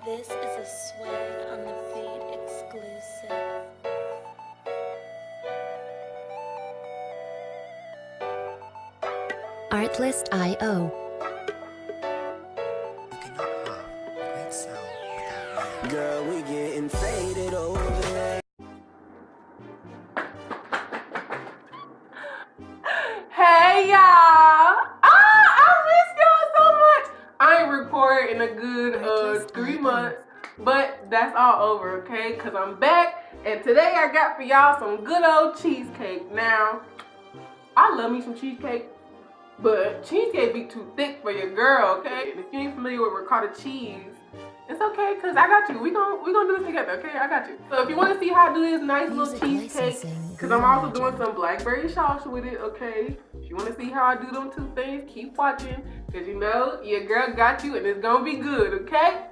This is a Swag on the Beat exclusive. Artlist.io. Girl, we getting faded over there. Hey y'all! I miss y'all so much. I ain't recorded in a good 3 months, but that's all over, okay? Cause I'm back, and today I got for y'all some good old cheesecake. Now, I love me some cheesecake, but cheesecake be too thick for your girl, okay? And if you ain't familiar with ricotta cheese, it's okay, cause I got you. We gon' do this together, okay? I got you. So if you want to see how I do this nice little cheesecake, cause I'm also doing some blackberry sauce with it, okay? If you want to see how I do them two things, keep watching, cause you know your girl got you, and it's gonna be good, okay?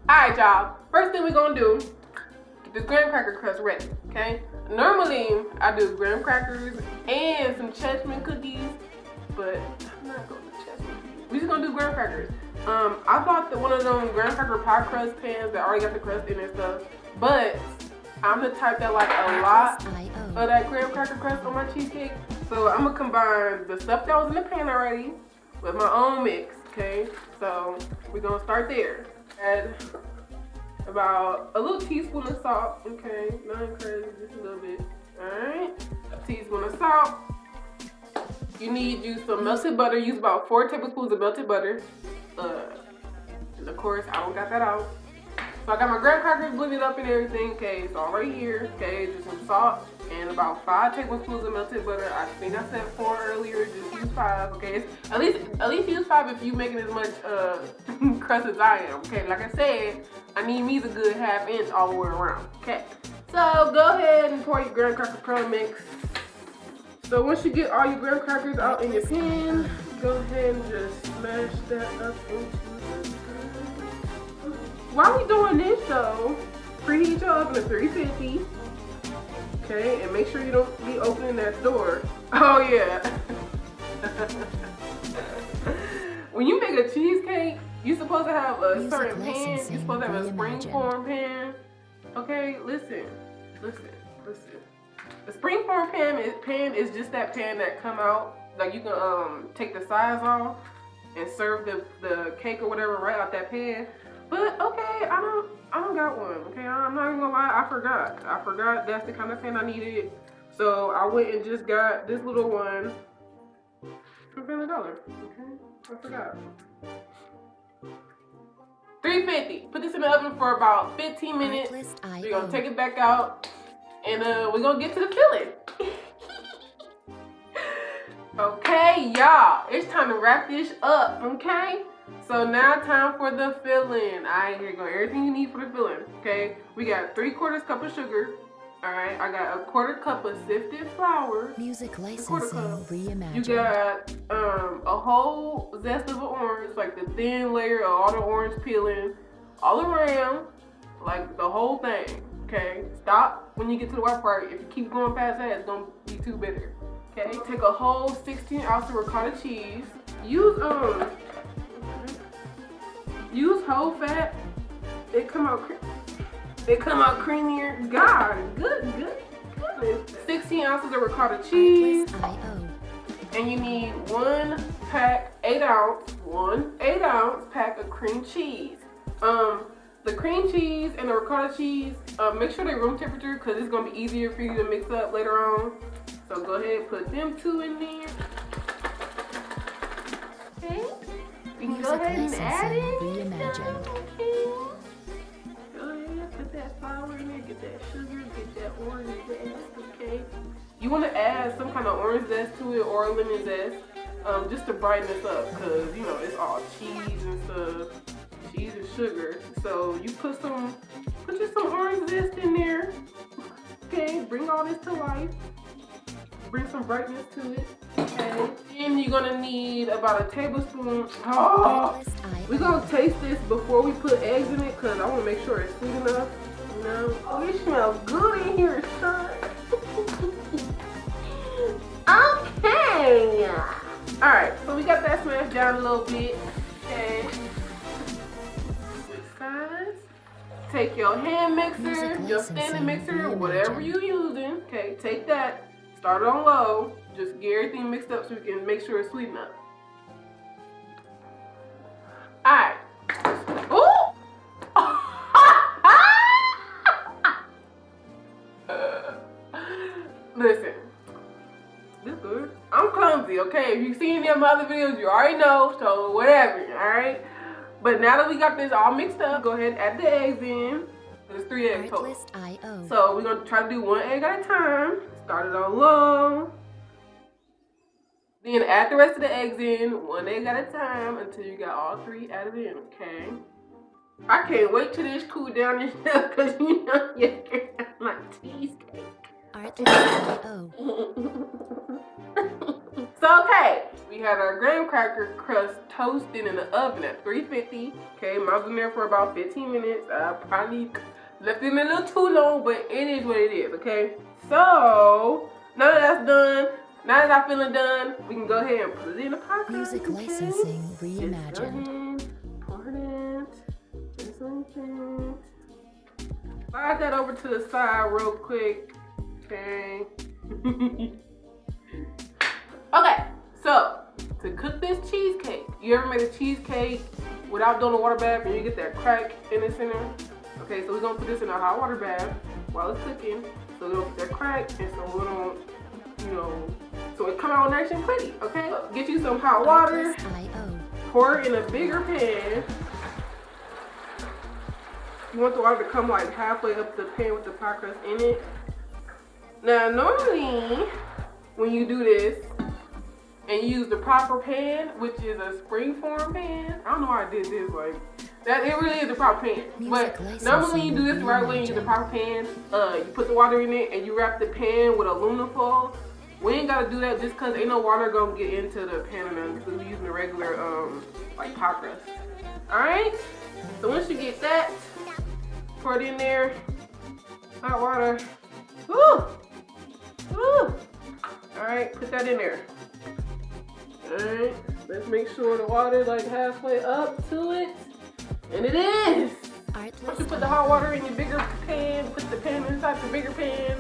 All right, y'all. First thing we gonna do, get the graham cracker crust ready, okay? Normally I do graham crackers and some chessman cookies, but I'm not going to chessman. We just gonna do graham crackers. I bought one of them graham cracker pie crust pans that already got the crust in and stuff, but I'm the type that like a lot of that graham cracker crust on my cheesecake. So I'm gonna combine the stuff that was in the pan already with my own mix, okay? So we're gonna start there. Add about a little teaspoon of salt, okay? Nothing crazy, just a little bit. Alright, a teaspoon of salt. You need you some melted butter. Use about 4 tablespoons of melted butter. And of course, I don't got that out. So I got my graham crackers blended up and everything. Okay, it's all right here. Okay, just some salt and about 5 tablespoons of melted butter. I think I said 4 earlier. Just use 5. Okay, it's, at least use 5 if you making as much crust as I am. Okay, like I said, I need me a good 1/2 inch all the way around. Okay, so go ahead and pour your graham cracker crumb mix. So once you get all your graham crackers out in your pan, go ahead and just smash that up into the pan. While we doing this though, preheat your oven to 350. Okay, and make sure you don't be opening that door. Oh yeah. When you make a cheesecake, you're supposed to have a certain pan. You're supposed to have a springform pan. Okay, listen. The springform pan is just that pan that come out, like you can take the sides off and serve the cake or whatever right out that pan. But okay, I don't got one. Okay, I'm not even gonna lie, I forgot that's the kind of pan I needed. So I went and just got this little one for $1. Okay, I forgot. $3.50. Put this in the oven for about 15 minutes. We're gonna take it back out. And we're gonna get to the filling. Okay, y'all, it's time to wrap this up, okay? So now time for the filling. Alright, here you go, everything you need for the filling, okay? We got 3/4 cup of sugar. Alright, I got a 1/4 cup of sifted flour. Music licensing reimagined. You got a whole zest of an orange, like the thin layer of all the orange peeling all around, like the whole thing. Okay, stop when you get to the white part. If you keep going past that, it's gonna be too bitter. Okay, take a whole 16 ounce of ricotta cheese. Use whole fat. It come out creamier. God, good. 16 ounces of ricotta cheese. And you need 1 8 ounce pack of cream cheese. The cream cheese and the ricotta cheese, make sure they're room temperature because it's going to be easier for you to mix up later on. So go ahead and put them 2 in there. Okay. You can go ahead and add it. Okay. Go ahead, put that flour in there, get that sugar, get that orange zest, okay? You want to add some kind of orange zest to it or lemon zest, just to brighten this up because, you know, it's all cheese and stuff. Cheese and sugar, so you put just some orange zest in there. Okay, bring all this to life. Bring some brightness to it. Okay, and you're gonna need about a tablespoon. We're gonna taste this before we put eggs in it because I want to make sure it's sweet enough. You know, oh, it smells good in here, son. Okay. All right, so we got that smashed down a little bit. Okay. take your hand mixer, Music your licensing standing mixer, whatever reimagined. you using. Okay, take that. Start it on low. Just get everything mixed up so we can make sure it's sweet enough. Alright. Ooh! Listen. This good. I'm clumsy, okay? If you've seen any of my other videos, you already know, so whatever, alright? But now that we got this all mixed up, go ahead and add the eggs in. There's 3 eggs total. Artlist.io. So we're gonna try to do 1 egg at a time. Start it on low. Then add the rest of the eggs in, 1 egg at a time until you got all 3 added in, okay? I can't wait till this cool down and stuff because you know you're like cheesecake. Artlist.io. So, okay, we had our graham cracker crust toasting in the oven at 350. Okay, mine's in there for about 15 minutes. I probably left it a little too long, but it is what it is, okay? So, now that that's done, now that I feeling done, we can go ahead and put it in the pot. Music licensing reimagined. Pour it in. Just like that. Slide that over to the side real quick. Okay. Okay, so to cook this cheesecake, you ever made a cheesecake without doing a water bath and you get that crack in the center? Okay, so we're gonna put this in a hot water bath while it's cooking. So we don't put that crack and so we don't, you know, so it come out nice and pretty, okay? So get you some hot water, Artlist.io. pour it in a bigger pan. You want the water to come like halfway up the pan with the pie crust in it. Now normally, when you do this, and you use the proper pan, which is a springform pan. I don't know why I did this, like, that it really is the proper pan. But normally when you do this the right way and use the proper pan, you put the water in it and you wrap the pan with aluminum foil. We ain't gotta do that just cause ain't no water gonna get into the pan or nothing because we're using the regular, like pie crust. Alright? So once you get that, pour it in there, hot water. Woo! Woo! Alright, put that in there. Alright, let's make sure the water like halfway up to it. And it is! Once you put the hot water in your bigger pan, put the pan inside the bigger pan,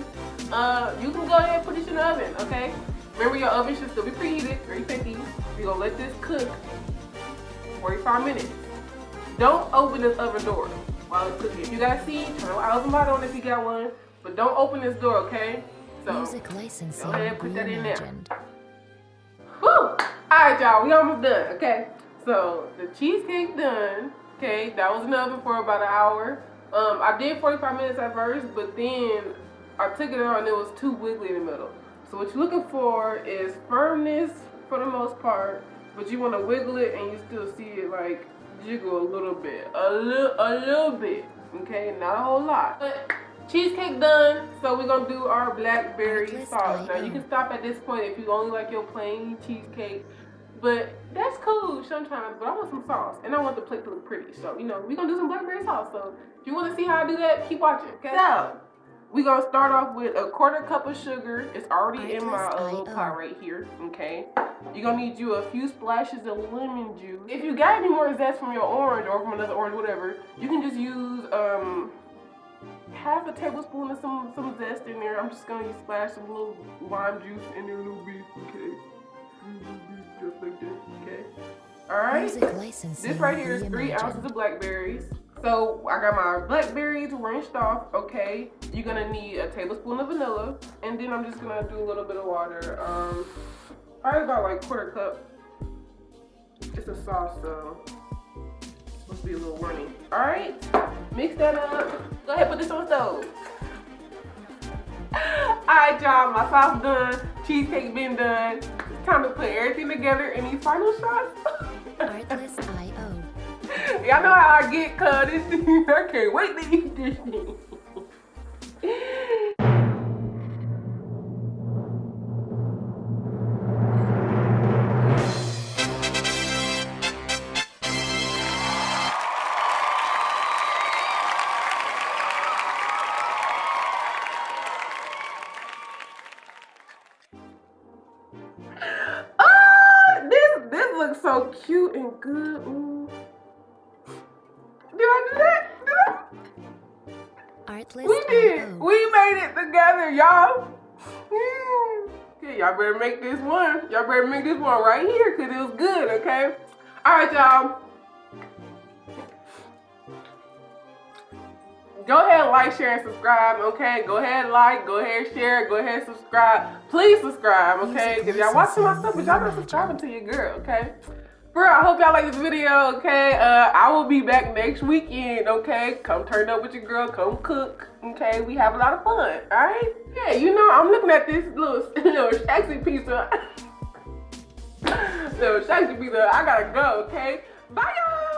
you can go ahead and put it in the oven, okay? Remember your oven should still be preheated, 350. You're gonna let this cook 45 minutes. Don't open this oven door while it's cooking. If you got a seed, turn the oven light on if you got one, but don't open this door, okay? So, Music licensing go ahead and put that in there. reimagined. Woo! Alright y'all, we almost done, okay? So the cheesecake done, okay? That was in the oven for about an hour. I did 45 minutes at first, but then I took it out and it was too wiggly in the middle. So what you're looking for is firmness for the most part, but you want to wiggle it and you still see it like jiggle a little bit. A little bit, okay? Not a whole lot. But cheesecake done, so we're gonna do our blackberry sauce. Now you can stop at this point if you only like your plain cheesecake, but that's cool sometimes, but I want some sauce and I want the plate to look pretty. So, you know, we're gonna do some blackberry sauce. So if you wanna see how I do that, keep watching, okay? So, we're gonna start off with a 1/4 cup of sugar. It's already in my little pot right here, okay? You're gonna need you a few splashes of lemon juice. If you got any more zest from your orange or from another orange, whatever, you can just use, half a tablespoon of some zest in there. I'm just gonna splash some little lime juice in there a little bit, okay? Just like that, okay? Alright, this right here is 3 ounces of blackberries. So I got my blackberries rinsed off, okay? You're gonna need a tablespoon of vanilla, and then I'm just gonna do a little bit of water. Probably about like 1/4 cup. It's a sauce, so must be a little runny. Alright, mix that up. Go ahead, put this on the stove. Alright y'all, my sauce done, cheesecake been done. It's time to put everything together in these final shots. Artlist.io. Y'all know how I get, cuz this I can't wait to eat this thing. This looks so cute and good. Ooh. Did I do that? Artlist We did. IO. We made it together, y'all. Yeah, y'all better make this one. Y'all better make this one right here because it was good, okay? All right, y'all. Go ahead and like, share, and subscribe, okay? Go ahead and like, go ahead and share, go ahead and subscribe. Please subscribe, okay? Because y'all watching my stuff, but y'all not subscribing to your girl, okay? Bro, I hope y'all like this video, okay? I will be back next weekend, okay? Come turn up with your girl, come cook, okay? We have a lot of fun, all right? Yeah, you know, I'm looking at this little sexy pizza. Little sexy pizza. I gotta go, okay? Bye, y'all.